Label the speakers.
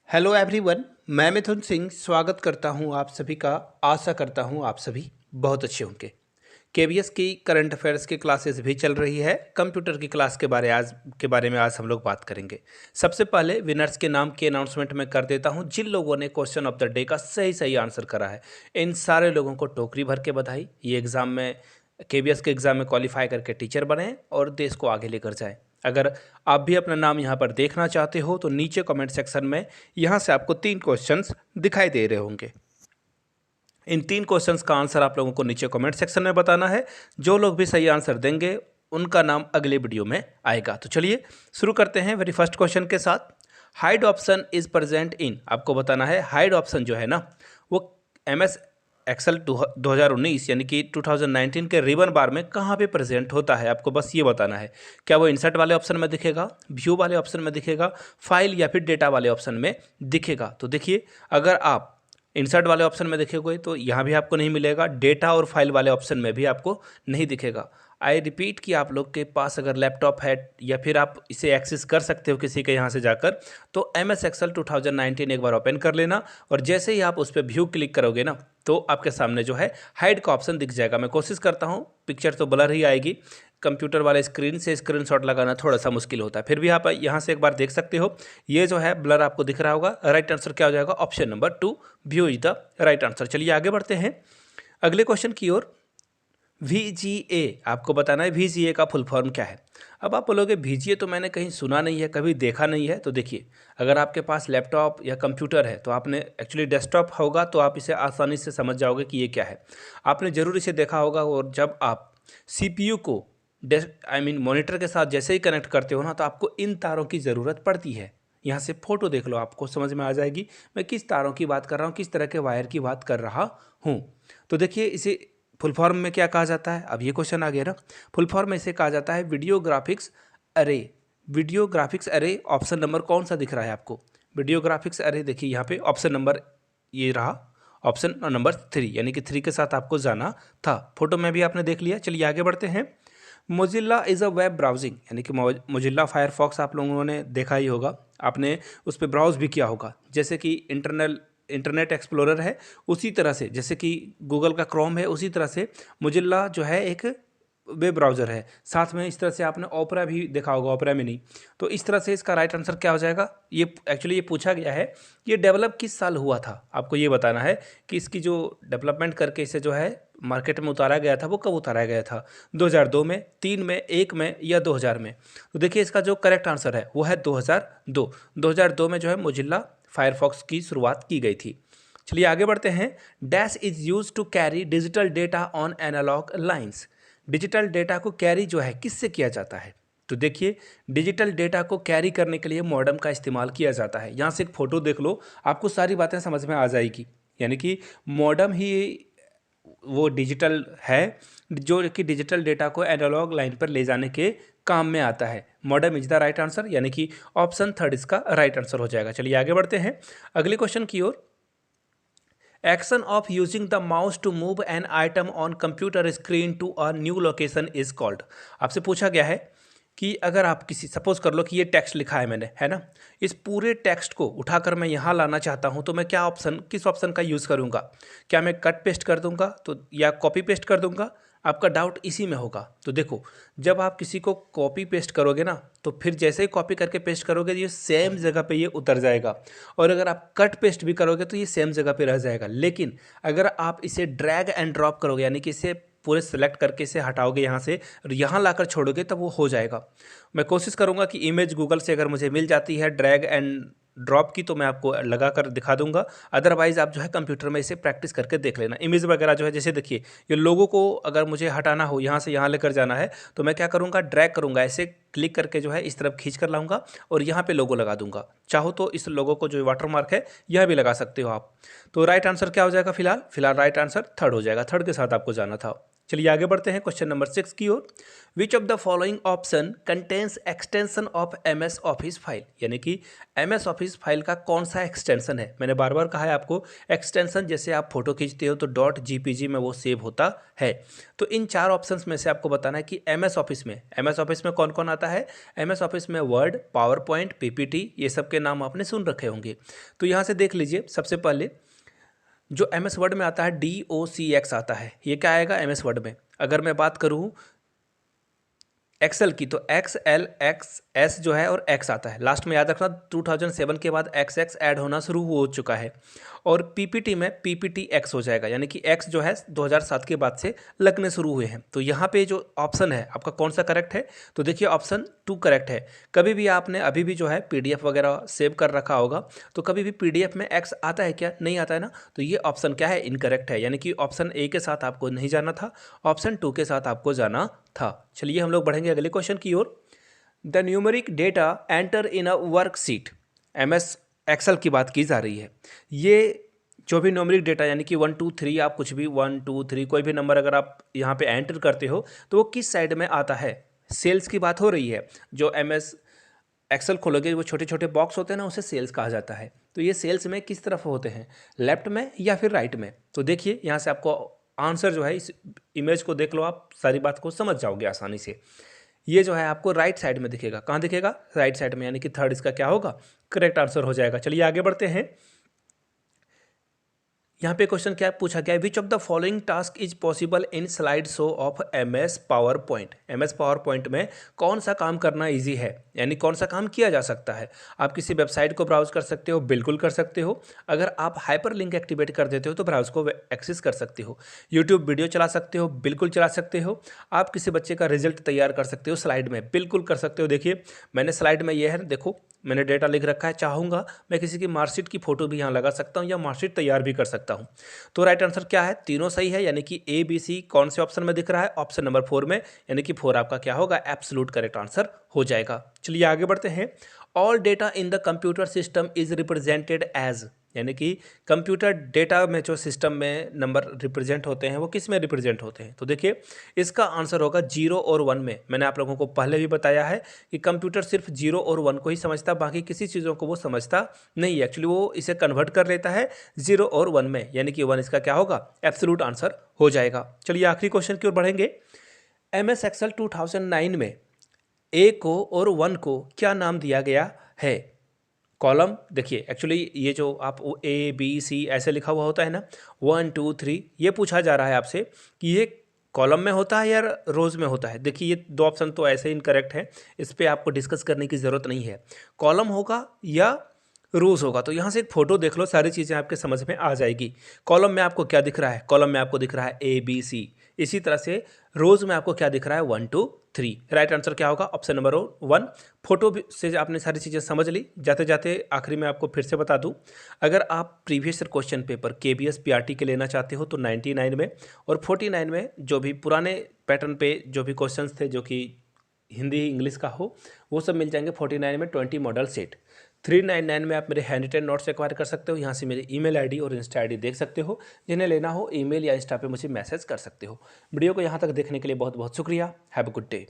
Speaker 1: Hello everyone. मैं मिथुन सिंह स्वागत करता हूं आप सभी का। आशा करता हूं आप सभी बहुत अच्छे होंगे। केवीएस की करंट अफेयर्स की क्लासेस भी चल रही है। कंप्यूटर की क्लास के बारे में आज हम लोग बात करेंगे। सबसे पहले विनर्स के नाम की अनाउंसमेंट मैं कर देता हूं। जिन लोगों ने क्वेश्चन ऑफ द डे का सही सही आंसर करा है, इन सारे लोगों को टोकरी भर के बधाई। ये एग्ज़ाम में केवीएस के एग्ज़ाम में क्वालिफाई करके टीचर बने और देश को आगे लेकर जाए। अगर आप भी अपना नाम यहाँ पर देखना चाहते हो तो नीचे कमेंट सेक्शन में यहाँ से आपको 3 क्वेश्चंस दिखाई दे रहे होंगे। इन 3 क्वेश्चंस का आंसर आप लोगों को नीचे कमेंट सेक्शन में बताना है। जो लोग भी सही आंसर देंगे उनका नाम अगले वीडियो में आएगा। तो चलिए शुरू करते हैं वेरी फर्स्ट क्वेश्चन के साथ। Hide option is present in, आपको बताना है हाइड ऑप्शन जो है ना वो MS एक्सेल 2019 यानी कि 2019 के रिबन बार में कहाँ पे प्रेजेंट होता है, आपको बस ये बताना है। क्या वो इंसर्ट वाले ऑप्शन में दिखेगा, व्यू वाले ऑप्शन में दिखेगा, फाइल या फिर डेटा वाले ऑप्शन में दिखेगा। तो देखिए, अगर आप इंसर्ट वाले ऑप्शन में देखोगे तो यहाँ भी आपको नहीं मिलेगा, डेटा और फाइल वाले ऑप्शन में भी आपको नहीं दिखेगा। आई रिपीट कि आप लोग के पास अगर लैपटॉप है या फिर आप इसे एक्सेस कर सकते हो किसी के यहाँ से जाकर, तो MS एक्सेल 2019 एक बार ओपन कर लेना और जैसे ही आप उस पर व्यू क्लिक करोगे ना तो आपके सामने जो है हाइड का ऑप्शन दिख जाएगा। मैं कोशिश करता हूँ, पिक्चर तो ब्लर ही आएगी, कंप्यूटर वाले स्क्रीन से स्क्रीनशॉट लगाना थोड़ा सा मुश्किल होता है, फिर भी आप यहाँ से एक बार देख सकते हो। ये जो है ब्लर आपको दिख रहा होगा। राइट आंसर क्या हो जाएगा? Option number 2, view is the right answer. चलिए आगे बढ़ते हैं अगले क्वेश्चन की ओर। VGA, आपको बताना है VGA का फुल फॉर्म क्या है। अब आप बोलोगे VGA तो मैंने कहीं सुना नहीं है, कभी देखा नहीं है। तो देखिए, अगर आपके पास लैपटॉप या कंप्यूटर है तो आपने एक्चुअली डेस्कटॉप होगा तो आप इसे आसानी से समझ जाओगे कि ये क्या है। आपने ज़रूर इसे देखा होगा। और जब आप CPU को मॉनिटर के साथ जैसे ही कनेक्ट करते हो ना तो आपको इन तारों की ज़रूरत पड़ती है। यहाँ से फोटो देख लो, आपको समझ में आ जाएगी मैं किस तारों की बात कर रहा हूँ, किस तरह के वायर की बात कर रहा हूँ। तो देखिए, इसे फुल फॉर्म में क्या कहा जाता है? अब ये क्वेश्चन आ गया ना। फुल फॉर्म में इसे कहा जाता है वीडियो ग्राफिक्स अरे। वीडियो ग्राफिक्स अरे, ऑप्शन नंबर कौन सा दिख रहा है आपको? वीडियो ग्राफिक्स अरे देखिए यहाँ पे ऑप्शन नंबर ये रहा, ऑप्शन नंबर 3, यानी कि 3 के साथ आपको जाना था। फोटो में भी आपने देख लिया। चलिए आगे बढ़ते हैं। Mozilla is a web browsing, यानी कि मोजिल्ला फायरफॉक्स आप लोगों ने देखा ही होगा, आपने उस पर ब्राउज भी किया होगा। जैसे कि इंटरनेट एक्सप्लोरर है उसी तरह से, जैसे कि गूगल का क्रोम है उसी तरह से मोजिल्ला जो है एक वेब ब्राउज़र है। साथ में इस तरह से आपने ओपेरा भी देखा होगा, ओपेरा मिनी। तो इस तरह से इसका राइट आंसर क्या हो जाएगा? ये एक्चुअली ये पूछा गया है ये डेवलप किस साल हुआ था, आपको ये बताना है कि इसकी जो डेवलपमेंट करके इसे जो है मार्केट में उतारा गया था वो कब उतारा गया था? 2002 में, 3 में, 1 में या 2000 में? तो देखिए, इसका जो करेक्ट आंसर है वो है 2002। 2002 में जो है मोजिल्ला फायरफॉक्स की शुरुआत की गई थी। चलिए आगे बढ़ते हैं। Dash is used to carry digital data on analog lines. Digital data को कैरी जो है किससे किया जाता है? तो देखिए, डिजिटल डेटा को कैरी करने के लिए मॉडेम का इस्तेमाल किया जाता है। यहाँ से एक फ़ोटो देख लो, आपको सारी बातें समझ में आ जाएगी। यानी कि मॉडेम ही वो डिजिटल है जो कि डिजिटल डेटा को एनालॉग लाइन पर ले जाने के काम में आता है। Modem is the right answer, यानी कि ऑप्शन 3 इसका राइट आंसर हो जाएगा। चलिए आगे बढ़ते हैं अगले क्वेश्चन की ओर। Action of using the mouse to move an item on computer screen to a new location is called. आपसे पूछा गया है कि अगर आप किसी, सपोज कर लो कि ये टेक्स्ट लिखा है मैंने, है ना, इस पूरे टेक्स्ट को उठाकर मैं यहाँ लाना चाहता हूँ तो मैं किस ऑप्शन का यूज़ करूँगा? क्या मैं कट पेस्ट कर दूँगा तो या कॉपी पेस्ट कर दूँगा? आपका डाउट इसी में होगा। तो देखो, जब आप किसी को कॉपी पेस्ट करोगे ना तो फिर जैसे ही कॉपी करके पेस्ट करोगे ये सेम जगह पे ये उतर जाएगा, और अगर आप कट पेस्ट भी करोगे तो ये सेम जगह पे रह जाएगा। लेकिन अगर आप इसे ड्रैग एंड ड्रॉप करोगे, यानी कि इसे पूरे सेलेक्ट करके इसे हटाओगे यहाँ से और यहाँ लाकर छोड़ोगे तब वो हो जाएगा। मैं कोशिश करूँगा कि इमेज गूगल से अगर मुझे मिल जाती है ड्रैग एंड ड्रॉप की तो मैं आपको लगा कर दिखा दूंगा। अदरवाइज़ आप जो है कंप्यूटर में इसे प्रैक्टिस करके देख लेना। इमेज वगैरह जो है, जैसे देखिए ये लोगों को अगर मुझे हटाना हो, यहाँ से यहाँ लेकर जाना है तो मैं क्या करूँगा, ड्रैग करूँगा, ऐसे क्लिक करके जो है इस तरफ खींच कर लाऊंगा और यहाँ पे लोगो लगा दूंगा। चाहो तो इस लोगो को जो वाटर मार्क है यह भी लगा सकते हो आप। तो राइट आंसर क्या हो जाएगा? फिलहाल राइट आंसर 3 हो जाएगा। 3 के साथ आपको जाना था। चलिए आगे बढ़ते हैं क्वेश्चन नंबर 6 की ओर। Which of the following option contains extension of MS Office file, यानी कि एमएस ऑफिस फाइल का कौन सा एक्सटेंशन है। मैंने बार बार कहा है आपको, एक्सटेंशन जैसे आप फोटो खींचते हो तो .gpg में वो सेव होता है। तो इन 4 ऑप्शंस में से आपको बताना है कि एमएस ऑफिस में कौन कौन आता है। एमएस ऑफिस में वर्ड, पावर पॉइंट, पीपीटी, ये सब के नाम आपने सुन रखे होंगे। तो यहाँ से देख लीजिए, सबसे पहले जो एम एस वर्ड में आता है DOCX आता है। ये क्या आएगा एम एस वर्ड में। अगर मैं बात करूँ एक्सेल की तो XLXS जो है और X आता है लास्ट में, याद रखना 2007 के बाद XX ऐड होना शुरू हो चुका है। और PPT में PPTX हो जाएगा, यानी कि X जो है 2007 के बाद से लगने शुरू हुए हैं। तो यहाँ पे जो ऑप्शन है आपका कौन सा करेक्ट है, तो देखिए ऑप्शन 2 करेक्ट है। कभी भी आपने अभी भी जो है PDF वगैरह सेव कर रखा होगा तो कभी भी PDF में X आता है क्या, नहीं आता है ना। तो ये ऑप्शन क्या है, इनकरेक्ट है, यानी कि ऑप्शन A के साथ आपको नहीं जाना था, ऑप्शन 2 के साथ आपको जाना था। चलिए हम लोग बढ़ेंगे अगले क्वेश्चन की ओर। The numeric data enter in a worksheet, MS Excel की बात की जा रही है। ये जो भी न्यूमेरिक डेटा यानी कि 1 2 3 आप कुछ भी 1 2 3 कोई भी नंबर अगर आप यहाँ पे एंटर करते हो तो वो किस साइड में आता है। सेल्स की बात हो रही है। जो MS एक्सेल खोलोगे वो छोटे छोटे बॉक्स होते हैं ना, उसे सेल्स कहा जाता है। तो ये सेल्स में किस तरफ होते हैं, लेफ्ट में या फिर राइट में। तो देखिए यहाँ से आपको आंसर जो है, इस इमेज को देख लो आप, सारी बात को समझ जाओगे आसानी से। ये जो है आपको राइट साइड में दिखेगा। कहाँ दिखेगा, राइट साइड में, यानी कि थर्ड इसका क्या होगा, करेक्ट आंसर हो जाएगा। चलिए आगे बढ़ते हैं। यहाँ पे क्वेश्चन क्या पूछा गया है, विच of the following task is possible in slide show off MS power point. MS power point में कौन सा काम करना इजी है, यानी कौन सा काम किया जा सकता है। आप किसी वेबसाइट को ब्राउज कर सकते हो, बिल्कुल कर सकते हो। अगर आप हाइपर लिंक एक्टिवेट कर देते हो तो ब्राउज को एक्सेस कर सकते हो। यूट्यूब वीडियो चला सकते हो, बिल्कुल चला सकते हो। आप किसी बच्चे का रिजल्ट तैयार कर सकते हो स्लाइड में, बिल्कुल कर सकते हो। देखिए मैंने स्लाइड में ये है, देखो मैंने डेटा लिख रखा है। चाहूँगा मैं किसी की मार्कशीट की फोटो भी यहाँ लगा सकता हूँ या मार्कशीट तैयार भी कर सकता हूँ। तो राइट आंसर क्या है, तीनों सही है, यानी कि ABC कौन से ऑप्शन में दिख रहा है, ऑप्शन नंबर 4 में, यानी कि 4 आपका क्या होगा, एब्सोल्यूट करेक्ट आंसर हो जाएगा। चलिए आगे बढ़ते हैं। All data in the computer system is represented as, यानी कि कंप्यूटर डेटा में जो सिस्टम में नंबर रिप्रेजेंट होते हैं वो किस में रिप्रेजेंट होते हैं। तो देखिए इसका आंसर होगा 0 और 1 में। मैंने आप लोगों को पहले भी बताया है कि कंप्यूटर सिर्फ 0 और 1 को ही समझता, बाकी किसी चीज़ों को वो समझता नहीं है। एक्चुअली वो इसे कन्वर्ट कर लेता है 0 और 1 में, यानी कि 1 इसका क्या होगा, एब्सोल्यूट आंसर हो जाएगा। चलिए आखिरी क्वेश्चन की ओर बढ़ेंगे। MS एक्सेल 2009 में A को और 1 को क्या नाम दिया गया है। कॉलम देखिए, एक्चुअली ये जो आप ABC ऐसे लिखा हुआ होता है ना, 1 2 3, ये पूछा जा रहा है आपसे कि ये कॉलम में होता है या रोज़ में होता है। देखिए ये 2 ऑप्शन तो ऐसे ही इनकरेक्ट है, इस पर आपको डिस्कस करने की ज़रूरत नहीं है। कॉलम होगा या रोज़ होगा। तो यहाँ से एक फ़ोटो देख लो, सारी चीज़ें आपके समझ में आ जाएगी। कॉलम में आपको क्या दिख रहा है, कॉलम में आपको दिख रहा है ABC। इसी तरह से रोज़ में आपको क्या दिख रहा है, 1 2 3। राइट आंसर क्या होगा, ऑप्शन नंबर 1। फोटो से आपने सारी चीज़ें समझ ली। जाते जाते आखिरी में आपको फिर से बता दूं, अगर आप previous question paper KBS PRT के लेना चाहते हो तो 99 में और 49 में जो भी पुराने पैटर्न पे जो भी क्वेश्चंस थे जो कि हिंदी इंग्लिश का हो, वो सब मिल जाएंगे 49 में 20 मॉडल सेट। 399 में आप मेरे हैंड रिटन नोट्स एक्वायर कर सकते हो। यहाँ से मेरी email ID और इंस्टा ID देख सकते हो। जिन्हें लेना हो ईमेल या इंस्टा पे मुझे मैसेज कर सकते हो। वीडियो को यहाँ तक देखने के लिए बहुत बहुत शुक्रिया। Have a good day.